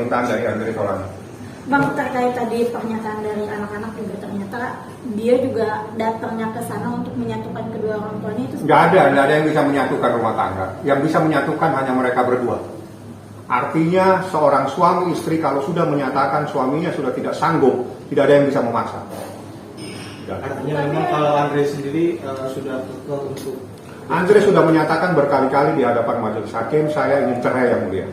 permintaan dari Andre Taulani. Bang, terkait tadi pernyataan dari anak-anak juga ternyata dia juga datangnya ke sana untuk menyatukan kedua orang tuanya itu. Nggak ada yang bisa menyatukan rumah tangga. Yang bisa menyatukan hanya mereka berdua. Artinya seorang suami istri kalau sudah menyatakan suaminya sudah tidak sanggup, tidak ada yang bisa memaksa. Artinya memang kalau Andre sendiri sudah kekeh untuk Andre sudah menyatakan berkali-kali di hadapan majelis hakim, saya ingin cerai yang mulia.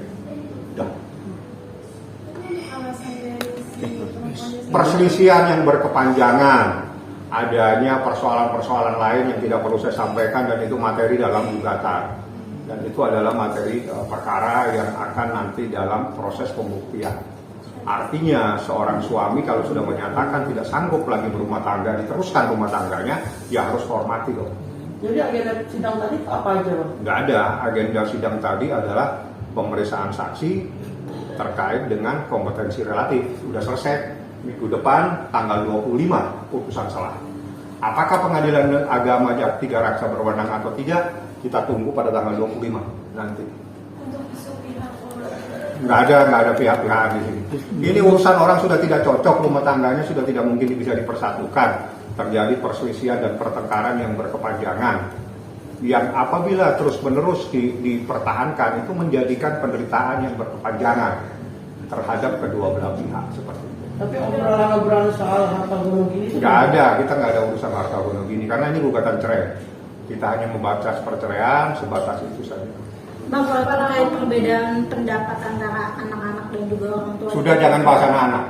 Perselisihan yang berkepanjangan, adanya persoalan-persoalan lain yang tidak perlu saya sampaikan dan itu materi dalam gugatan. Dan itu adalah materi perkara yang akan nanti dalam proses pembuktian. Artinya seorang suami kalau sudah menyatakan tidak sanggup lagi berumah tangga, diteruskan rumah tangganya, ya harus hormati loh. Jadi agenda sidang tadi apa aja, Bang? Nggak ada, agenda sidang tadi adalah pemeriksaan saksi terkait dengan kompetensi relatif. Sudah selesai, minggu depan tanggal 25 putusan selah. Apakah pengadilan agama Tiga Raksa berwenang atau tidak, kita tunggu pada tanggal 25 nanti. Nggak ada pihak-pihak di sini. Ini urusan orang sudah tidak cocok, rumah tangganya sudah tidak mungkin bisa dipersatukan. Terjadi perselisihan dan pertengkaran yang berkepanjangan. Yang apabila terus-menerus dipertahankan itu menjadikan penderitaan yang berkepanjangan terhadap kedua belah pihak seperti itu. Tapi obrolan soal harta gunung gini nggak ada, kita nggak ada urusan harta gunung gini karena ini gugatan cerai. Kita hanya membahas perceraian sebatas itu saja. Bang, kalau terkait perbedaan pendapat antara anak-anak dan juga orang tua. Sudah, jangan bahas anak-anak.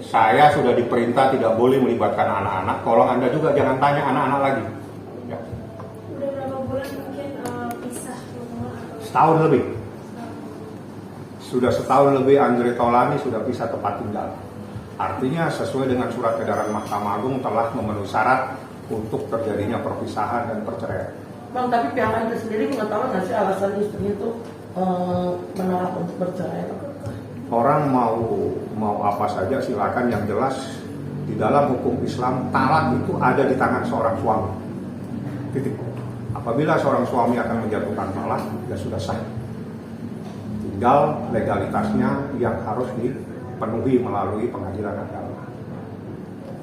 Saya sudah diperintah tidak boleh melibatkan anak-anak. Tolong Anda juga jangan tanya anak-anak lagi. Ya. Udah berapa bulan mungkin pisah? Setahun lebih. Sudah setahun lebih Andre Taulani sudah pisah tempat tinggal. Artinya sesuai dengan surat edaran Mahkamah Agung telah memenuhi syarat untuk terjadinya perpisahan dan perceraian. Bang, tapi pihak Anda sendiri mengetahui nggak sih alasan istrinya itu menolak untuk bercerai? Orang mau apa saja silakan, yang jelas di dalam hukum Islam talak itu ada di tangan seorang suami. Titik. Apabila seorang suami akan menjatuhkan talak, ya sudah sah. Tinggal legalitasnya yang harus dipenuhi melalui pengadilan agama.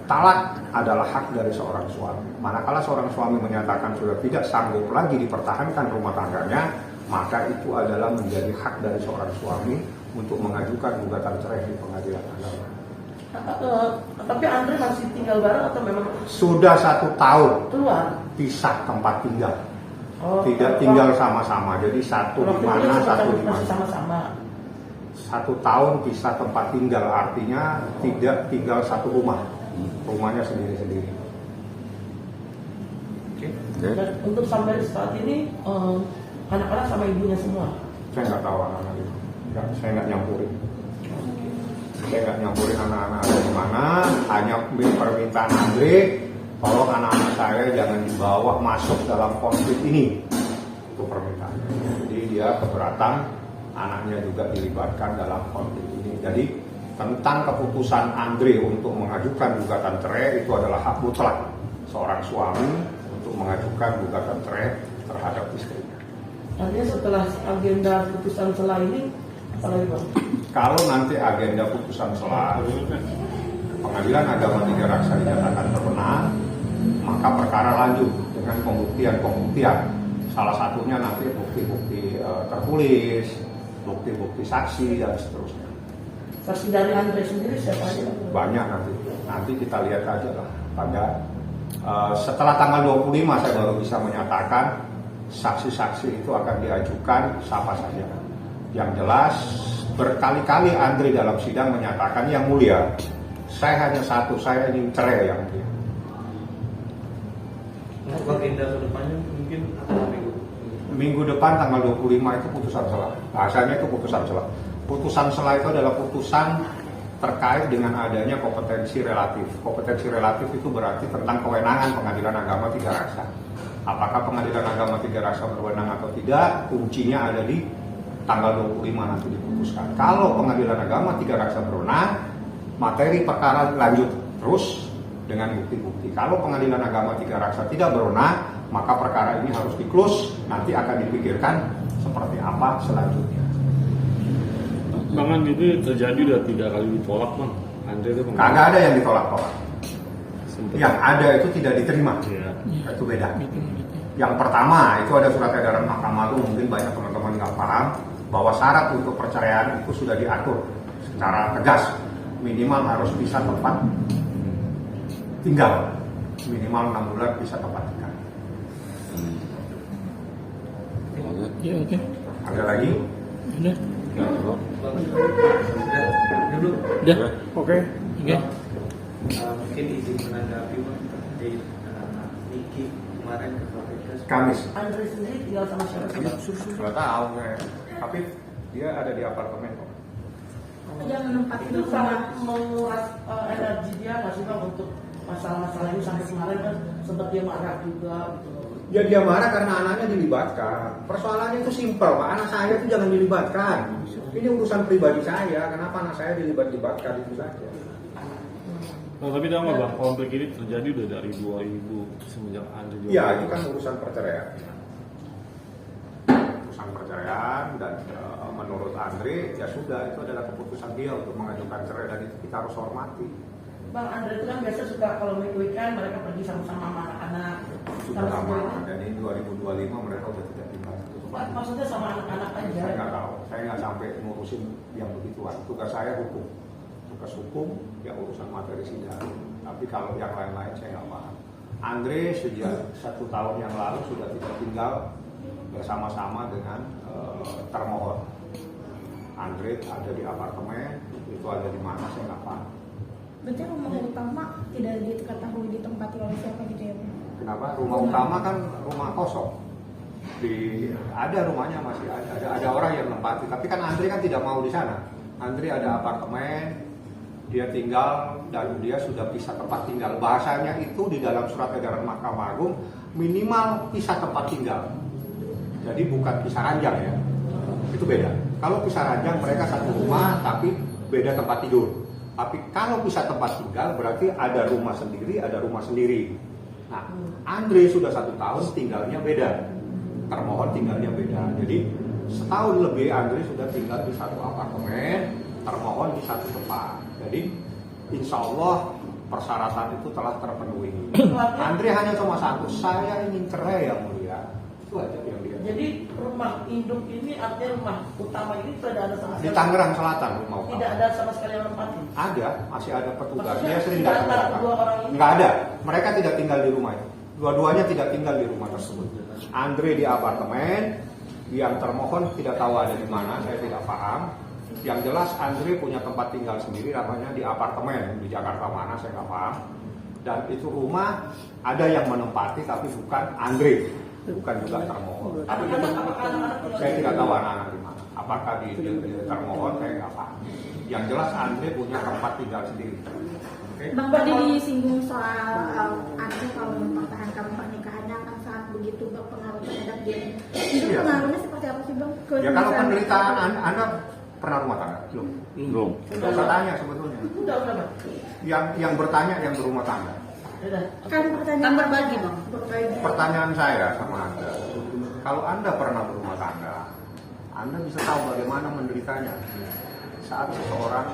Talak adalah hak dari seorang suami. Manakala seorang suami menyatakan sudah tidak sanggup lagi dipertahankan rumah tangganya, maka itu adalah menjadi hak dari seorang suami untuk mengajukan gugatan cerai di pengadilan agama. Tapi Andre masih tinggal bareng atau memang Sudah 1 tahun keluar? pisah tempat tinggal. Oh, Tidak tinggal sama-sama, jadi satu di mana, satu di masih mana. sama-sama. 1 tahun pisah tempat tinggal, artinya tidak tinggal satu rumah. Rumahnya sendiri-sendiri. Dan untuk sampai saat ini anak-anak sama ibunya semua. Saya nggak tahu anak-anak itu. Saya nggak nyampurin. Saya nggak nyampurin anak-anak ada di mana. Hanya permintaan Andre, tolong anak-anak saya jangan dibawa masuk dalam konflik ini. Itu permintaan. Jadi dia keberatan anaknya juga dilibatkan dalam konflik ini. Jadi tentang keputusan Andre untuk mengajukan gugatan cerai itu adalah hak mutlak seorang suami untuk mengajukan gugatan cerai terhadap istrinya. Artinya setelah agenda putusan selah ini apa lagi, Bang? Kalau nanti agenda putusan selah Pengadilan Agama Tiga Raksa dinyatakan berwenang, maka perkara lanjut dengan pembuktian. Salah satunya nanti bukti-bukti tertulis, bukti-bukti saksi dan seterusnya. Saksi dari Andre sendiri siapa aja? Banyak nanti kita lihat aja lah pada setelah tanggal 25 saya baru bisa menyatakan saksi-saksi itu akan diajukan siapa saja. Yang jelas berkali-kali Andre dalam sidang menyatakan yang mulia, saya hanya satu, saya ingin cerai yang mulia. untuk agenda kedepannya mungkin Minggu depan tanggal 25 itu putusan selah. Bahasanya itu putusan selah. Putusan selah itu adalah putusan terkait dengan adanya kompetensi relatif. Kompetensi relatif itu berarti tentang kewenangan Pengadilan Agama Tiga Raksa. Apakah Pengadilan Agama Tiga Raksa berwenang atau tidak, kuncinya ada di tanggal 25 nanti diputuskan. Kalau Pengadilan Agama Tiga Raksa berwenang, materi perkara lanjut terus dengan bukti-bukti. Kalau Pengadilan Agama Tiga Raksa tidak berwenang, maka perkara ini harus di-close, nanti akan dipikirkan seperti apa selanjutnya. Bang An, itu terjadi udah 3 kali ditolak bang. Andre itu bang. Kagak ada yang ditolak-tolak. Sempet. Yang ada itu tidak diterima. Iya. Itu beda. Yang pertama itu ada surat edaran Mahkamah Agung, mungkin banyak teman-teman nggak paham bahwa syarat untuk perceraian itu sudah diatur secara tegas, minimal harus bisa tempat tinggal, minimal 6 bulan bisa tempat tinggal. Ya oke. Ada lagi? Udah. Dulu Udah. Oke. Oke. mungkin izin menanggapi Bang terkait Niki kemarin ke KPK. Kamis. Andre sendiri tinggal sama siapa sih? Nggak tahu, tapi dia ada di apartemen kok. Jangan menempati Itu sangat rumah. menguras energi dia nggak sih bang untuk masalah-masalah ini sampai kemarin kan sempat dia marah juga gitu. Ya dia marah karena anaknya dilibatkan. Persoalannya itu simpel, Pak. Anak saya itu jangan dilibatkan. Ini urusan pribadi saya. Kenapa anak saya dilibatkan itu saja? Nah, tapi tahu nggak bang, konflik ini terjadi udah dari 2000 semenjak Andre juga. Ya itu kan urusan perceraian. Urusan perceraian dan menurut Andre ya sudah itu adalah keputusan dia untuk mengajukan cerai dan itu kita harus hormati. Bang Andre itu kan biasa suka kalau weekend mereka pergi sama-sama sama anak-anak. Sudah Sama lama semuanya. dan ini 2025 mereka sudah tidak tinggal. Maksudnya sama anak-anak aja. Saya nggak tahu, saya nggak sampai ngurusin yang begituan. Tugas saya hukum, tugas hukum ya urusan materi sidang. Tapi kalau yang lain-lain saya nggak paham. Andre sejak 1 tahun yang lalu sudah tidak tinggal bersama-sama dengan termohon. Andre ada di apartemen, itu ada di mana saya nggak paham. Berarti rumah utama tidak diketahui ditempati oleh siapa gitu ya Bang? Kenapa? Rumah utama kan rumah kosong. Ada rumahnya masih ada orang yang menempati, tapi kan Andre kan tidak mau di sana. Andre ada apartemen, dia tinggal dan dia sudah pisah tempat tinggal. Bahasanya itu di dalam surat edaran Mahkamah Agung minimal pisah tempat tinggal. Jadi bukan pisah ranjang ya. Itu beda. Kalau pisah ranjang mereka satu rumah tapi beda tempat tidur. Tapi kalau pisah tempat tinggal berarti ada rumah sendiri, ada rumah sendiri. Nah, Andre sudah 1 tahun tinggalnya beda. Termohon tinggalnya beda. Jadi setahun lebih Andre sudah tinggal di satu apartemen, termohon di satu tempat. Jadi insya Allah persyaratan itu telah terpenuhi. Andre hanya cuma satu, saya ingin cerai yang mulia. Itu aja yang dia. Jadi rumah induk ini artinya rumah utama ini tidak ada sama Di sekali. Tangerang Selatan rumah utama. Tidak ada sama sekali yang menempati. Ada, masih ada petugas. Maksudnya Dia sering di datang. antara kedua orang ini? Nggak ada. Mereka tidak tinggal di rumah itu. Dua-duanya tidak tinggal di rumah tersebut. Andre di apartemen, yang termohon tidak tahu ada di mana, saya tidak paham. Yang jelas Andre punya tempat tinggal sendiri, namanya di apartemen di Jakarta mana, saya nggak paham. Dan itu rumah ada yang menempati, tapi bukan Andre, bukan juga termohon. Apakah anak-anak Saya tidak tahu anak-anak di mana. Apakah di termohon, saya nggak paham. Yang jelas Andre punya tempat tinggal sendiri. Oke? Bang tadi disinggung soal Andre kalau mempertahankan pernikahannya akan sangat begitu berpengaruh terhadap dia. Itu Iya. pengaruhnya seperti apa sih Bang? Ya kalau penderitaan Anda pernah rumah tangga? Belum. Nggak usah tanya sebetulnya. Udah Bang. Yang bertanya yang berumah tangga. Udah. Kan pertanyaan Kan berbagi, Bang. Berbagi. Pertanyaan saya sama Anda, kalau Anda pernah berumah tangga, Anda bisa tahu bagaimana menderitanya saat seseorang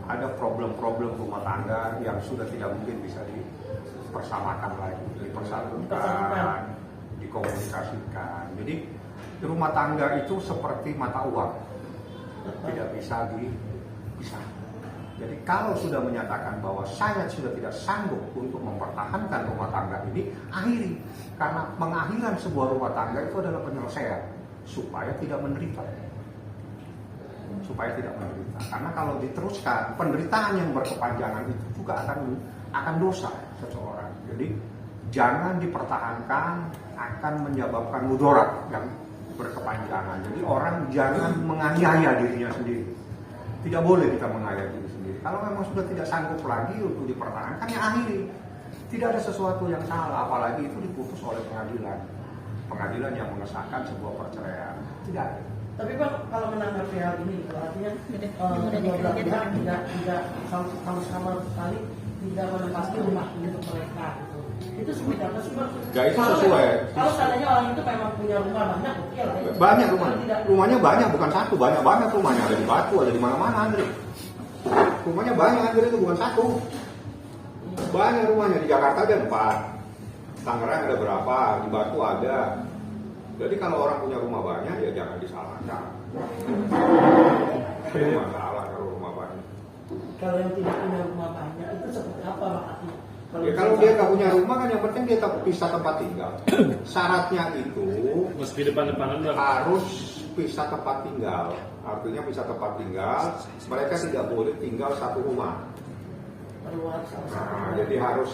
ada problem-problem rumah tangga yang sudah tidak mungkin bisa dipersamakan lagi, dipersatukan, dikomunikasikan. Jadi rumah tangga itu seperti mata uang, tidak bisa dipisah. Jadi kalau sudah menyatakan bahwa saya sudah tidak sanggup untuk mempertahankan rumah tangga ini, akhiri. Karena pengakhiran sebuah rumah tangga itu adalah penyelesaian supaya tidak menderita. Supaya tidak menderita. Karena kalau diteruskan, penderitaan yang berkepanjangan itu juga akan dosa seseorang. Jadi jangan dipertahankan, akan menyebabkan mudarat yang berkepanjangan. Jadi orang jangan menganiaya dirinya sendiri. Tidak boleh kita menganiaya diri sendiri. Kalau memang sudah tidak sanggup lagi untuk dipertahankan, ya akhiri. Tidak ada sesuatu yang salah, apalagi itu diputus oleh pengadilan. Pengadilan yang mengesahkan sebuah perceraian. Tidak ada. Tapi Bang, kalau menanggapi hal ini, artinya kedua belah pihak tidak sama sekali tidak menempati rumah untuk mereka. Gitu. Itu seperti apa sih Bang? Ya, itu sesuai. Kalau seandainya orang itu memang punya rumah banyak, oke lah ya. Banyak rumahnya. Tidak. Rumahnya banyak, bukan satu. Banyak rumahnya. Ada di Batu, ada di mana-mana, Andre. Rumahnya banyak, Andre, itu bukan satu. Banyak rumahnya. Di Jakarta ada 4. Tangerang ada berapa, di Batu ada. Jadi kalau orang punya rumah banyak, ya jangan disalahkan. Itu masalah kalau rumah banyak. Kalau yang tidak punya rumah banyak itu seperti apa Bang Ati? Ya, kalau dia nggak punya rumah kan yang penting dia bisa tempat tinggal. Syaratnya itu Meski depan-depanan udah harus bisa tempat tinggal. Artinya bisa tempat tinggal, mereka tidak boleh tinggal satu rumah. Keluar salah satu. Nah, jadi harus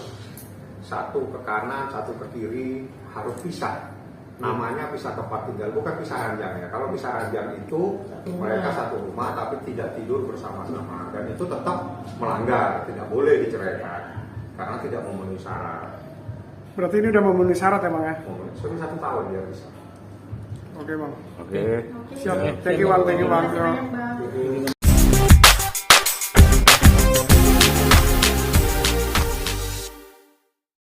satu ke kanan, satu ke kiri, harus pisah. Namanya pisah tempat tinggal, bukan pisah ranjang ya. Kalau pisah ranjang itu mereka satu rumah tapi tidak tidur bersama-sama, dan itu tetap melanggar, tidak boleh diceraikan karena tidak memenuhi syarat. Berarti ini udah memenuhi syarat ya Bang ya? Sudah 1 tahun dia bisa. Oke Bang. Oke. Siap. Thank you Bang. Terima kasih banyak, Bang.